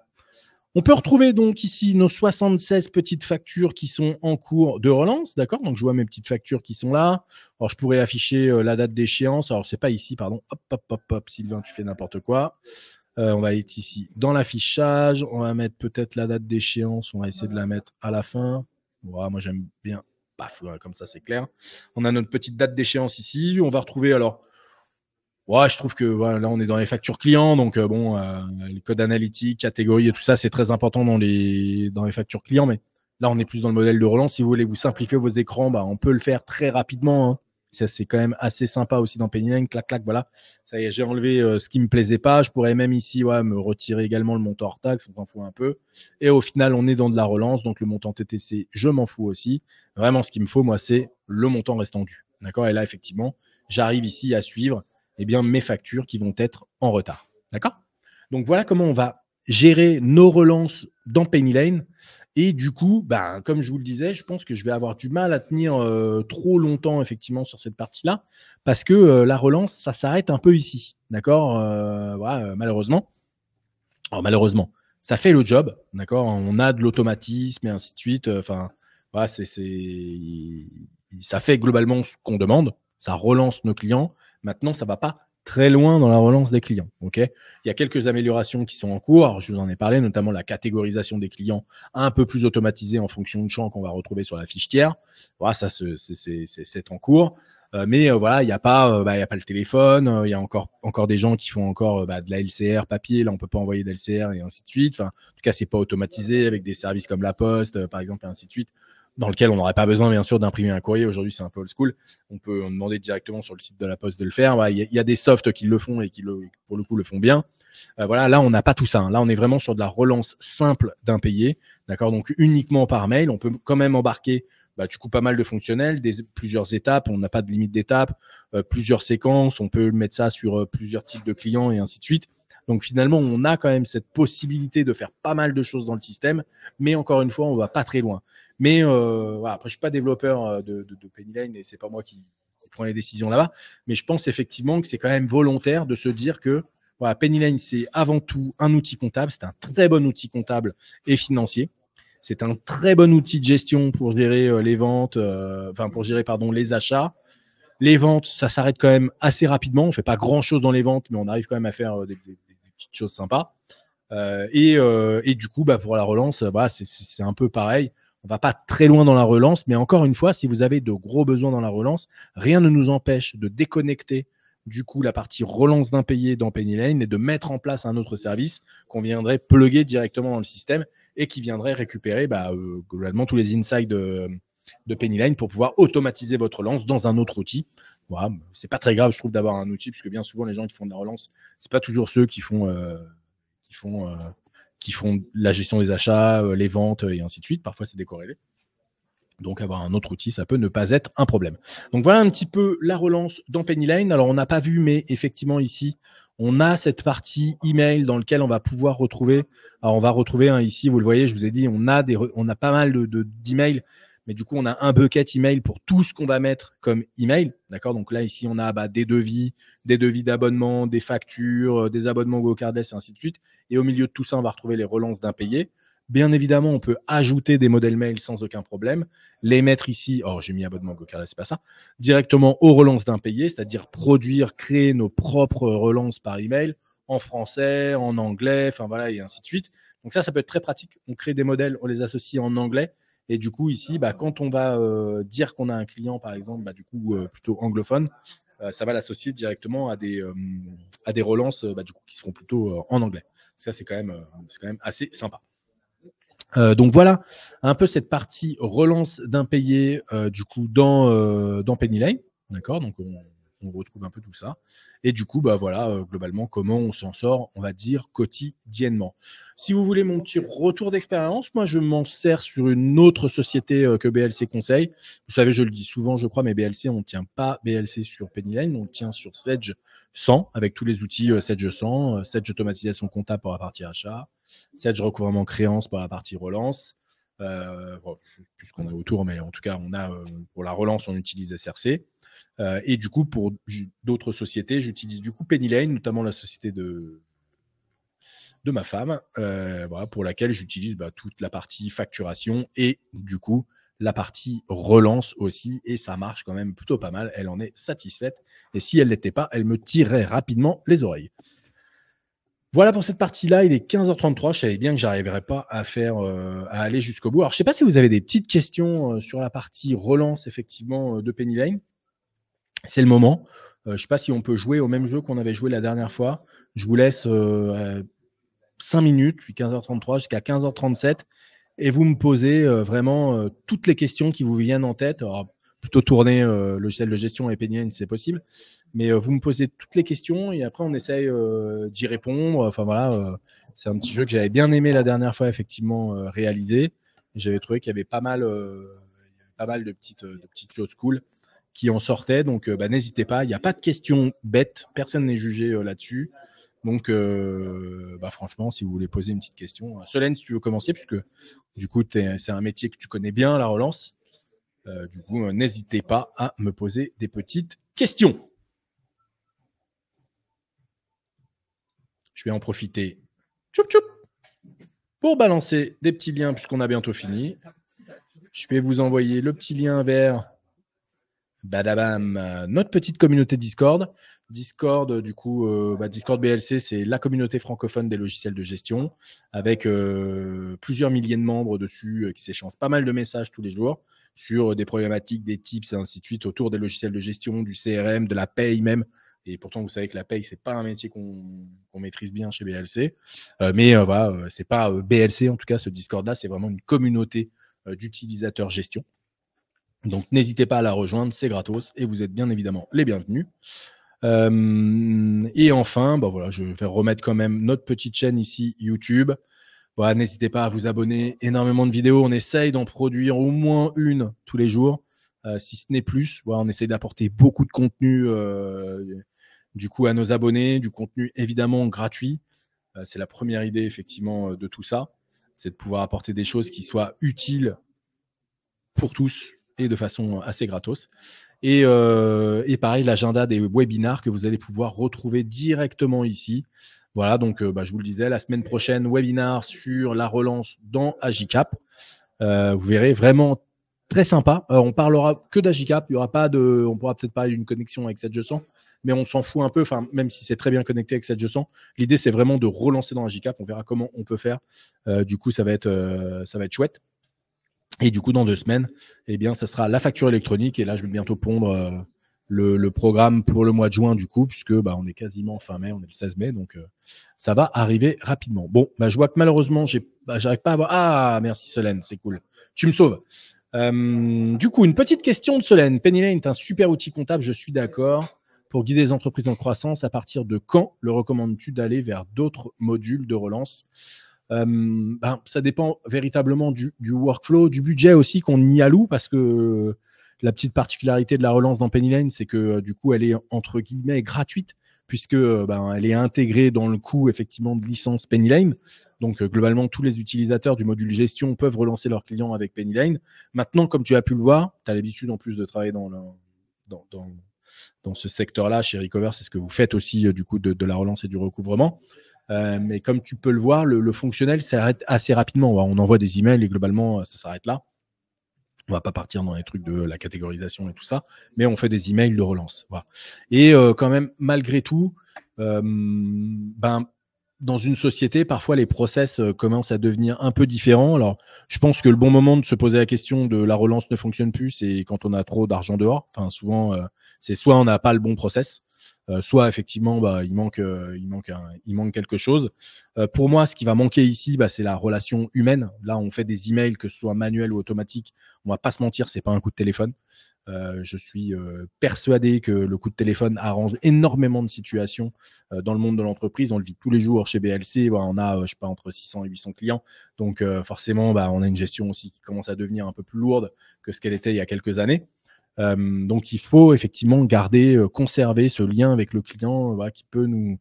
On peut retrouver donc ici nos 76 petites factures qui sont en cours de relance. D'accord ? Donc, je vois mes petites factures qui sont là. Alors, je pourrais afficher la date d'échéance. Alors, c'est pas ici, pardon. Hop, hop, hop, hop. Sylvain, tu fais n'importe quoi. On va être ici dans l'affichage. On va mettre peut-être la date d'échéance. On va essayer de la mettre à la fin. Voilà, moi, j'aime bien. Paf, comme ça, c'est clair. On a notre petite date d'échéance ici. On va retrouver alors. Ouais, je trouve que voilà, là, on est dans les factures clients. Donc, les codes analytiques, catégories et tout ça, c'est très important dans les factures clients. Mais là, on est plus dans le modèle de relance. Si vous voulez vous simplifier vos écrans, on peut le faire très rapidement. Hein. Ça, c'est quand même assez sympa aussi dans Penny Lane. Clac, clac, voilà. Ça y est, j'ai enlevé ce qui me plaisait pas. Je pourrais même ici me retirer également le montant hors taxe. On s'en fout un peu. Et au final, on est dans de la relance. Donc, le montant TTC, je m'en fous aussi. Vraiment, ce qu'il me faut, moi, c'est le montant restant dû. D'accord ? Et là, effectivement, j'arrive ici à suivre mes factures qui vont être en retard. D'accord ? Donc, voilà comment on va gérer nos relances dans Penny Lane. Et du coup, comme je vous le disais, je pense que je vais avoir du mal à tenir trop longtemps effectivement sur cette partie-là parce que la relance, ça s'arrête un peu ici. D'accord ? Voilà, malheureusement. Alors, malheureusement, ça fait le job. D'accord ? On a de l'automatisme et ainsi de suite. Enfin, voilà, ça fait globalement ce qu'on demande. Ça relance nos clients. Maintenant, ça ne va pas très loin dans la relance des clients. Okay ? Il y a quelques améliorations qui sont en cours. Alors, je vous en ai parlé, notamment la catégorisation des clients un peu plus automatisée en fonction de champs qu'on va retrouver sur la fiche tiers. Voilà, ça, c'est en cours. Mais voilà, il n'y a pas le téléphone. Il y a encore des gens qui font encore de la LCR papier. Là, on peut pas envoyer de LCR et ainsi de suite. Enfin, en tout cas, c'est pas automatisé avec des services comme la Poste, par exemple, et ainsi de suite, dans lequel on n'aurait pas besoin, bien sûr, d'imprimer un courrier. Aujourd'hui, c'est un peu old school. On peut en demander directement sur le site de la Poste de le faire. Voilà, il y a des softs qui le font et qui, pour le coup, le font bien. Voilà, là, on n'a pas tout ça. Hein. Là, on est vraiment sur de la relance simple d'impayé. D'accord ? Donc, uniquement par mail. On peut quand même embarquer du coup, pas mal de fonctionnels, plusieurs étapes. On n'a pas de limite d'étapes, plusieurs séquences. On peut mettre ça sur plusieurs types de clients et ainsi de suite. Donc, finalement, on a quand même cette possibilité de faire pas mal de choses dans le système. Mais encore une fois, on ne va pas très loin. Mais voilà, après, je ne suis pas développeur de Penny Lane et ce n'est pas moi qui prend les décisions là-bas. Mais je pense effectivement que c'est quand même volontaire de se dire que voilà, Pennyline, c'est avant tout un outil comptable. C'est un très bon outil comptable et financier. C'est un très bon outil de gestion pour gérer les ventes, pour gérer les achats. Les ventes, ça s'arrête quand même assez rapidement. On ne fait pas grand-chose dans les ventes, mais on arrive quand même à faire des petites choses sympas. Et du coup, pour la relance, c'est un peu pareil. On ne va pas très loin dans la relance, mais encore une fois, si vous avez de gros besoins dans la relance, rien ne nous empêche de déconnecter du coup la partie relance d'impayés dans Pennyline et de mettre en place un autre service qu'on viendrait plugger directement dans le système et qui viendrait récupérer globalement tous les insights de Pennyline pour pouvoir automatiser votre relance dans un autre outil. Voilà, c'est pas très grave, je trouve, d'avoir un outil, puisque bien souvent les gens qui font de la relance, c'est pas toujours ceux qui font la gestion des achats, les ventes et ainsi de suite. Parfois, c'est décorrélé. Donc, avoir un autre outil, ça peut ne pas être un problème. Donc, voilà un petit peu la relance dans Pennyline. Alors, on n'a pas vu, mais effectivement, ici, on a cette partie email dans laquelle on va pouvoir retrouver. Alors, on va retrouver ici, vous le voyez, je vous ai dit, on a pas mal d'emails. Mais du coup, on a un bucket email pour tout ce qu'on va mettre comme email. D'accord. Donc là, ici, on a des devis d'abonnement, des factures, des abonnements GoCardless et ainsi de suite. Et au milieu de tout ça, on va retrouver les relances d'impayés. Bien évidemment, on peut ajouter des modèles mail sans aucun problème, les mettre ici, j'ai mis abonnement GoCardless, c'est pas ça, directement aux relances d'impayés, c'est-à-dire produire, créer nos propres relances par email en français, en anglais, et ainsi de suite. Donc ça peut être très pratique. On crée des modèles, on les associe en anglais. Et du coup, ici, quand on va dire qu'on a un client, par exemple, plutôt anglophone, ça va l'associer directement à des relances qui seront plutôt en anglais. Ça, c'est quand même assez sympa. Donc voilà un peu cette partie relance d'impayés dans Pennyline. D'accord, donc on retrouve un peu tout ça. Et du coup, globalement, comment on s'en sort, on va dire, quotidiennement. Si vous voulez mon petit retour d'expérience, moi, je m'en sers sur une autre société que BLC Conseil. Vous savez, je le dis souvent, je crois, mais BLC, on ne tient pas BLC sur Pennyline, on le tient sur Sedge 100, avec tous les outils Sedge 100, Sedge automatisation comptable pour la partie achat, Sedge recouvrement créance pour la partie relance. Je ne sais plus ce qu'on a autour, mais en tout cas, on a pour la relance, on utilise SRC. Et du coup, pour d'autres sociétés, j'utilise du coup Pennyline, notamment la société de ma femme, pour laquelle j'utilise toute la partie facturation et du coup la partie relance aussi. Et ça marche quand même plutôt pas mal. Elle en est satisfaite. Et si elle ne l'était pas, elle me tirerait rapidement les oreilles. Voilà pour cette partie-là, il est 15h33. Je savais bien que j'arriverais pas à aller jusqu'au bout. Alors, je ne sais pas si vous avez des petites questions sur la partie relance effectivement de Pennyline. C'est le moment. Je ne sais pas si on peut jouer au même jeu qu'on avait joué la dernière fois. Je vous laisse 5 minutes, puis 15h33 jusqu'à 15h37, et vous me posez vraiment toutes les questions qui vous viennent en tête. Alors, plutôt tourner logiciel de gestion et Pennyline si c'est possible, mais vous me posez toutes les questions et après on essaye d'y répondre. C'est un petit jeu que j'avais bien aimé la dernière fois effectivement réaliser. J'avais trouvé qu'il y avait pas mal de petites choses cool qui en sortaient, donc n'hésitez pas. Il n'y a pas de questions bêtes, personne n'est jugé là-dessus. Donc, franchement, si vous voulez poser une petite question, Solène, si tu veux commencer, puisque du coup, c'est un métier que tu connais bien, la relance. Du coup, n'hésitez pas à me poser des petites questions. Je vais en profiter pour balancer des petits liens, puisqu'on a bientôt fini. Je vais vous envoyer le petit lien vers notre petite communauté Discord. Discord, du coup, Discord BLC, c'est la communauté francophone des logiciels de gestion, avec plusieurs milliers de membres dessus qui s'échangent pas mal de messages tous les jours sur des problématiques, des tips et ainsi de suite autour des logiciels de gestion, du CRM, de la paye même. Et pourtant, vous savez que la paye, c'est pas un métier qu'on maîtrise bien chez BLC. C'est pas BLC en tout cas, ce Discord-là, c'est vraiment une communauté d'utilisateurs gestion. Donc, n'hésitez pas à la rejoindre, c'est gratos et vous êtes bien évidemment les bienvenus. Et enfin, je vais remettre quand même notre petite chaîne ici, YouTube. N'hésitez pas à vous abonner. Énormément de vidéos. On essaye d'en produire au moins une tous les jours, si ce n'est plus. On essaye d'apporter beaucoup de contenu du coup à nos abonnés, du contenu évidemment gratuit. C'est la première idée effectivement de tout ça. C'est de pouvoir apporter des choses qui soient utiles pour tous et de façon assez gratos. Et pareil, l'agenda des webinars que vous allez pouvoir retrouver directement ici. Voilà, donc je vous le disais, la semaine prochaine, webinar sur la relance dans Agicap. Vous verrez, vraiment très sympa. On parlera que d'Agicap. Il y aura pas de, on pourra peut-être parler d'une connexion avec 7G100, mais on s'en fout un peu. Enfin, même si c'est très bien connecté avec 7G100, l'idée c'est vraiment de relancer dans Agicap. On verra comment on peut faire. Du coup, ça va être chouette. Et du coup, dans 2 semaines, eh bien, ça sera la facture électronique. Et là, je vais bientôt pondre le programme pour le mois de juin, du coup, puisque on est quasiment fin mai, on est le 16 mai, donc ça va arriver rapidement. Bon, je vois que malheureusement, j'arrive pas à voir. Ah, merci Solène, c'est cool. Tu me sauves. Du coup, une petite question de Solène. Pennyline est un super outil comptable, je suis d'accord. Pour guider les entreprises en croissance, à partir de quand le recommandes-tu d'aller vers d'autres modules de relance? Ça dépend véritablement du workflow, du budget aussi qu'on y alloue, parce que la petite particularité de la relance dans Pennyline, c'est que du coup, elle est entre guillemets gratuite, puisque elle est intégrée dans le coût effectivement de licence Pennyline. Donc globalement, tous les utilisateurs du module gestion peuvent relancer leurs clients avec Pennyline. Maintenant, comme tu as pu le voir, tu as l'habitude en plus de travailler dans ce secteur-là chez Recover, c'est ce que vous faites aussi du coup de la relance et du recouvrement. Mais comme tu peux le voir, le fonctionnel s'arrête assez rapidement. On envoie des emails et globalement, ça s'arrête là. On ne va pas partir dans les trucs de la catégorisation et tout ça, mais on fait des emails de relance. Voilà. Et quand même, malgré tout, dans une société, parfois les process commencent à devenir un peu différents. Alors, je pense que le bon moment de se poser la question de la relance ne fonctionne plus, c'est quand on a trop d'argent dehors. Enfin, souvent, c'est soit on n'a pas le bon process, soit effectivement, il manque quelque chose. Pour moi, ce qui va manquer ici, c'est la relation humaine. Là, on fait des emails, que ce soit manuel ou automatique. On va pas se mentir, c'est pas un coup de téléphone. Je suis persuadé que le coup de téléphone arrange énormément de situations dans le monde de l'entreprise. On le vit tous les jours chez BLC. On a, je sais pas, entre 600 et 800 clients. Donc forcément, on a une gestion aussi qui commence à devenir un peu plus lourde que ce qu'elle était il y a quelques années. Donc il faut effectivement conserver ce lien avec le client qui peut nous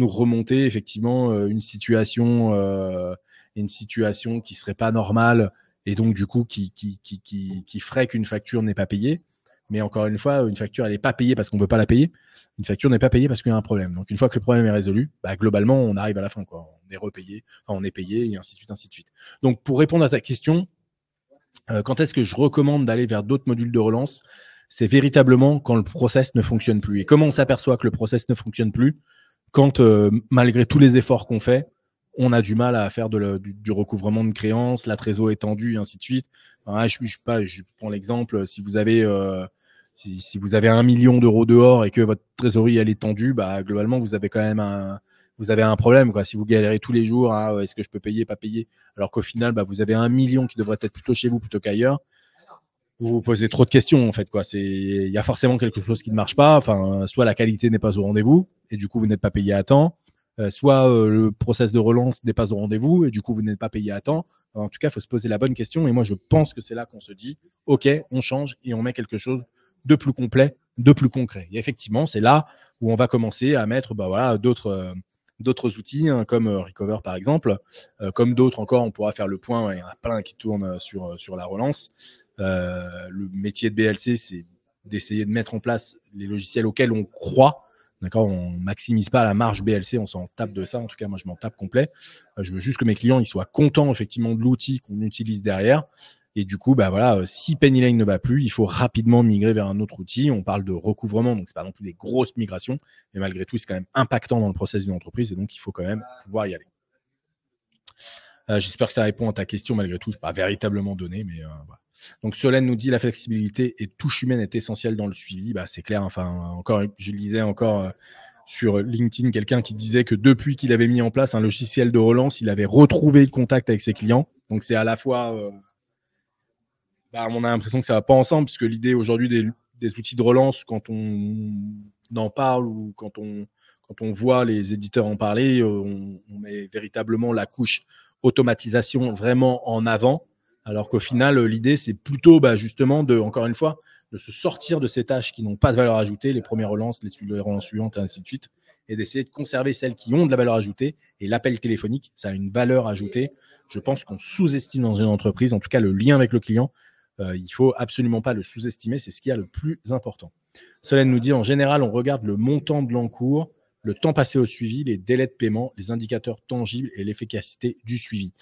remonter effectivement une situation qui serait pas normale et donc du coup qui ferait qu'une facture n'est pas payée. Mais encore une fois, une facture elle n'est pas payée parce qu'on ne veut pas la payer. Une facture n'est pas payée parce qu'il y a un problème. Donc une fois que le problème est résolu, globalement on arrive à la fin, quoi. On est repayé, enfin, on est payé et ainsi de suite, ainsi de suite. Donc pour répondre à ta question, quand est-ce que je recommande d'aller vers d'autres modules de relance? C'est véritablement quand le process ne fonctionne plus. Et comment on s'aperçoit que le process ne fonctionne plus? Quand, malgré tous les efforts qu'on fait, on a du mal à faire du recouvrement de créances, la trésor est tendue, et ainsi de suite. Je prends l'exemple, si vous avez 1 million d'euros dehors et que votre trésorerie elle est tendue, globalement, vous avez quand même un problème, quoi. Si vous galérez tous les jours, est-ce que je peux payer, pas payer, alors qu'au final, vous avez 1 million qui devrait être plutôt chez vous plutôt qu'ailleurs, vous vous posez trop de questions, en fait, quoi. Il y a forcément quelque chose qui ne marche pas. Enfin, soit la qualité n'est pas au rendez-vous et du coup, vous n'êtes pas payé à temps. Soit le process de relance n'est pas au rendez-vous et du coup, vous n'êtes pas payé à temps. En tout cas, il faut se poser la bonne question. Et moi, je pense que c'est là qu'on se dit, OK, on change et on met quelque chose de plus complet, de plus concret. Et effectivement, c'est là où on va commencer à mettre d'autres outils, comme Recover, par exemple. Comme d'autres encore, on pourra faire le point. Il y en a plein qui tournent sur la relance. Le métier de BLC, c'est d'essayer de mettre en place les logiciels auxquels on croit. D'accord, on maximise pas la marge BLC, on s'en tape de ça. En tout cas, moi, je m'en tape complet. Je veux juste que mes clients ils soient contents effectivement de l'outil qu'on utilise derrière. Et du coup, si Pennyline ne va plus, il faut rapidement migrer vers un autre outil. On parle de recouvrement, donc c'est pas non plus des grosses migrations, mais malgré tout, c'est quand même impactant dans le process d'une entreprise, et donc il faut quand même pouvoir y aller. J'espère que ça répond à ta question malgré tout. Je ne pas véritablement donné, mais voilà. Donc Solène nous dit la flexibilité et touche humaine est essentielle dans le suivi. C'est clair. Enfin, encore, je lisais encore sur LinkedIn quelqu'un qui disait que depuis qu'il avait mis en place un logiciel de relance, il avait retrouvé le contact avec ses clients. Donc c'est à la fois, on a l'impression que ça va pas ensemble, puisque l'idée aujourd'hui des outils de relance, quand on en parle ou quand on voit les éditeurs en parler, on met véritablement la couche automatisation vraiment en avant, alors qu'au final, l'idée, c'est plutôt justement encore une fois, de se sortir de ces tâches qui n'ont pas de valeur ajoutée, les premières relances, les relances suivantes, et ainsi de suite, et d'essayer de conserver celles qui ont de la valeur ajoutée. Et l'appel téléphonique, ça a une valeur ajoutée. Je pense qu'on sous-estime dans une entreprise, en tout cas le lien avec le client. il ne faut absolument pas le sous-estimer, c'est ce qui est le plus important. Solène nous dit, en général, on regarde le montant de l'encours, le temps passé au suivi, les délais de paiement, les indicateurs tangibles et l'efficacité du suivi.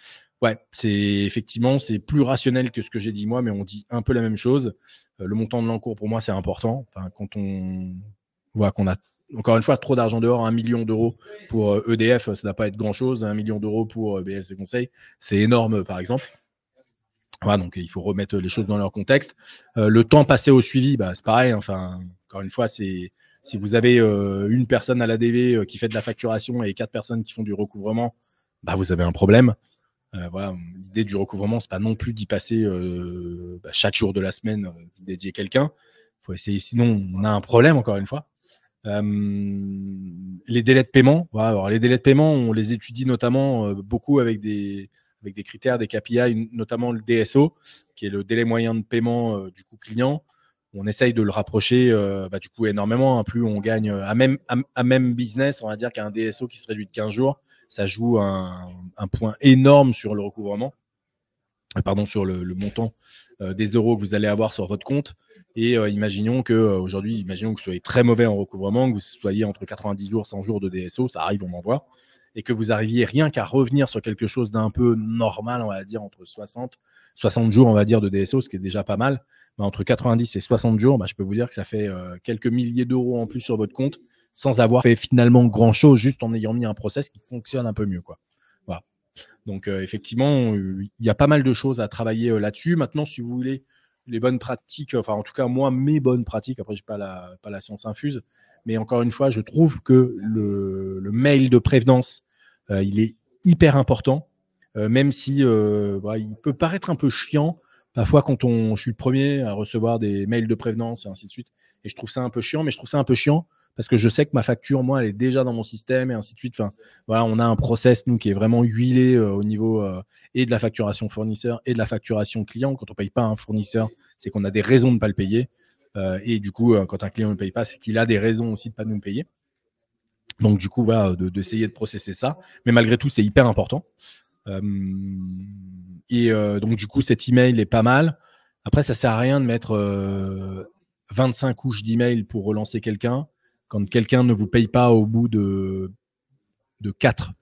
Ouais, effectivement, c'est plus rationnel que ce que j'ai dit moi, mais on dit un peu la même chose. Le montant de l'encours, pour moi, c'est important. Enfin, quand on voit qu'on a, encore une fois, trop d'argent dehors, 1 million d'euros pour EDF, ça ne va pas être grand-chose. 1 million d'euros pour BLC Conseil, c'est énorme, par exemple. Voilà, donc il faut remettre les choses dans leur contexte. Le temps passé au suivi, c'est pareil. Enfin, encore une fois, si vous avez une personne à l'ADV qui fait de la facturation et 4 personnes qui font du recouvrement, vous avez un problème. Voilà, l'idée du recouvrement, c'est pas non plus d'y passer chaque jour de la semaine, dédier quelqu'un. Il faut essayer, sinon on a un problème, encore une fois. Les délais de paiement, voilà, alors les délais de paiement, on les étudie notamment beaucoup avec des critères, des KPI, notamment le DSO, qui est le délai moyen de paiement du coup client. On essaye de le rapprocher du coup énormément. Hein. Plus on gagne à même business, on va dire qu'un DSO qui se réduit de 15 jours, ça joue un point énorme sur le recouvrement, sur le montant des euros que vous allez avoir sur votre compte. Et imaginons que aujourd'hui, que vous soyez très mauvais en recouvrement, que vous soyez entre 90 jours, 100 jours de DSO, ça arrive, on en voit, et que vous arriviez rien qu'à revenir sur quelque chose d'un peu normal, on va dire entre 60 jours, on va dire, de DSO, ce qui est déjà pas mal. Entre 90 et 60 jours, je peux vous dire que ça fait quelques milliers d'euros en plus sur votre compte, sans avoir fait finalement grand-chose, juste en ayant mis un process qui fonctionne un peu mieux, quoi. Voilà. Donc, effectivement, il y a pas mal de choses à travailler là-dessus. Maintenant, si vous voulez les bonnes pratiques, enfin, en tout cas, moi, mes bonnes pratiques, après, je n'ai pas la science infuse, mais encore une fois, je trouve que le mail de prévenance, il est hyper important, même si il peut paraître un peu chiant. Parfois, quand je suis le premier à recevoir des mails de prévenance et ainsi de suite, et je trouve ça un peu chiant, mais je trouve ça un peu chiant parce que je sais que ma facture, moi, elle est déjà dans mon système et ainsi de suite. Enfin, voilà, on a un process, nous, qui est vraiment huilé au niveau et de la facturation fournisseur et de la facturation client. Quand on ne paye pas un fournisseur, c'est qu'on a des raisons de ne pas le payer. Et du coup, quand un client ne paye pas, c'est qu'il a des raisons aussi de ne pas nous payer. Donc, du coup, voilà, d'essayer de processer ça. Mais malgré tout, c'est hyper important. Donc, du coup, cet email est pas mal. Après, ça ne sert à rien de mettre 25 couches d'email pour relancer quelqu'un. Quand quelqu'un ne vous paye pas au bout de 4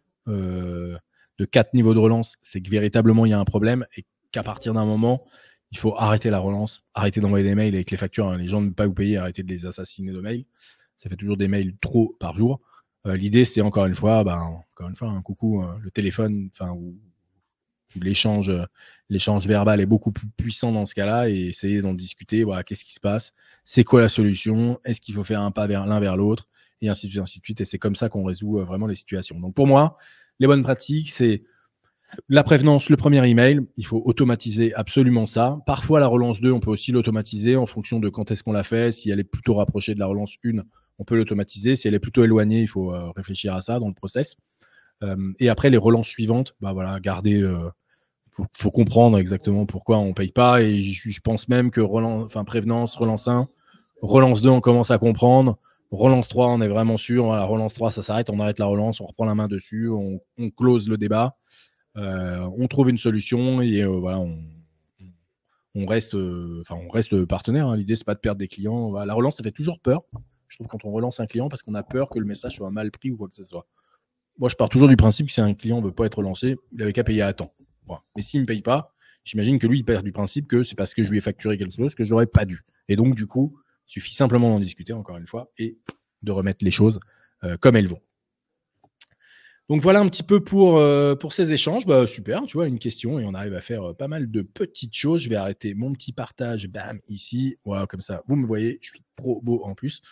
niveaux de relance, c'est que véritablement il y a un problème et qu'à partir d'un moment, il faut arrêter la relance, arrêter d'envoyer des mails avec les factures. Hein. Les gens ne veulent pas vous payer, arrêter de les assassiner de mails. Ça fait toujours des mails trop par jour. L'idée, c'est encore une fois, un coucou, le téléphone, ou l'échange verbal est beaucoup plus puissant dans ce cas-là et essayer d'en discuter. Voilà, qu'est-ce qui se passe? C'est quoi la solution? Est-ce qu'il faut faire un pas l'un vers l'autre? Et ainsi de suite, ainsi de suite. Et c'est comme ça qu'on résout vraiment les situations. Donc pour moi, les bonnes pratiques, c'est la prévenance, le premier email. Il faut automatiser absolument ça. Parfois, la relance 2, on peut aussi l'automatiser en fonction de quand est-ce qu'on l'a fait. Si elle est plutôt rapprochée de la relance 1, on peut l'automatiser. Si elle est plutôt éloignée, il faut réfléchir à ça dans le process. Et après, les relances suivantes, garder... faut comprendre exactement pourquoi on ne paye pas. Et je pense même que prévenance, relance 1, relance 2, on commence à comprendre. Relance 3, on est vraiment sûr. Voilà, relance 3, ça s'arrête, on arrête la relance, on reprend la main dessus, on close le débat, on trouve une solution et voilà, on reste partenaire. Hein. L'idée, c'est pas de perdre des clients. Voilà, la relance, ça fait toujours peur. Je trouve quand on relance un client parce qu'on a peur que le message soit mal pris ou quoi que ce soit. Moi, je pars toujours du principe que si un client ne veut pas être relancé, il n'avait qu'à payer à temps. Voilà. Mais s'il ne me paye pas, j'imagine que lui, il part du principe que c'est parce que je lui ai facturé quelque chose que je n'aurais pas dû. Et donc, du coup, il suffit simplement d'en discuter, encore une fois, et de remettre les choses comme elles vont. Donc, voilà un petit peu pour ces échanges. Super, tu vois, une question, et on arrive à faire pas mal de petites choses. Je vais arrêter mon petit partage, bam, ici. Voilà, comme ça, vous me voyez, je suis trop beau en plus.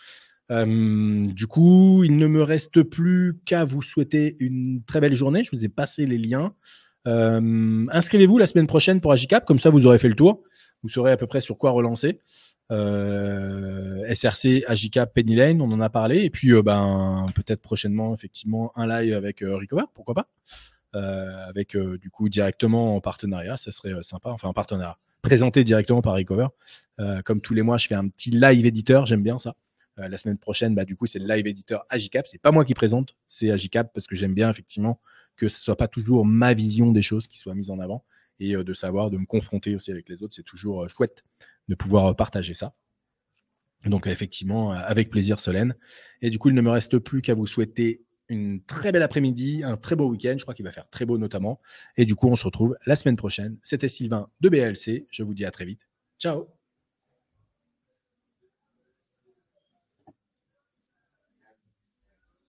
Du coup, il ne me reste plus qu'à vous souhaiter une très belle journée. Je vous ai passé les liens. Inscrivez-vous la semaine prochaine pour Agicap, comme ça vous aurez fait le tour. Vous saurez à peu près sur quoi relancer. SRC, Agicap, Penny Lane, on en a parlé. Et puis, peut-être prochainement, effectivement, un live avec Recover, pourquoi pas. Avec du coup directement en partenariat, ça serait sympa. Enfin, en partenariat. Présenté directement par Recover. Comme tous les mois, je fais un petit live éditeur, j'aime bien ça. La semaine prochaine, du coup, c'est le live éditeur Agicap. C'est pas moi qui présente, c'est Agicap parce que j'aime bien effectivement que ce soit pas toujours ma vision des choses qui soit mise en avant et de savoir, de me confronter aussi avec les autres. C'est toujours chouette de pouvoir partager ça. Donc effectivement, avec plaisir Solène. Et du coup, il ne me reste plus qu'à vous souhaiter une très belle après-midi, un très beau week-end. Je crois qu'il va faire très beau notamment. Et du coup, on se retrouve la semaine prochaine. C'était Sylvain de BLC. Je vous dis à très vite. Ciao.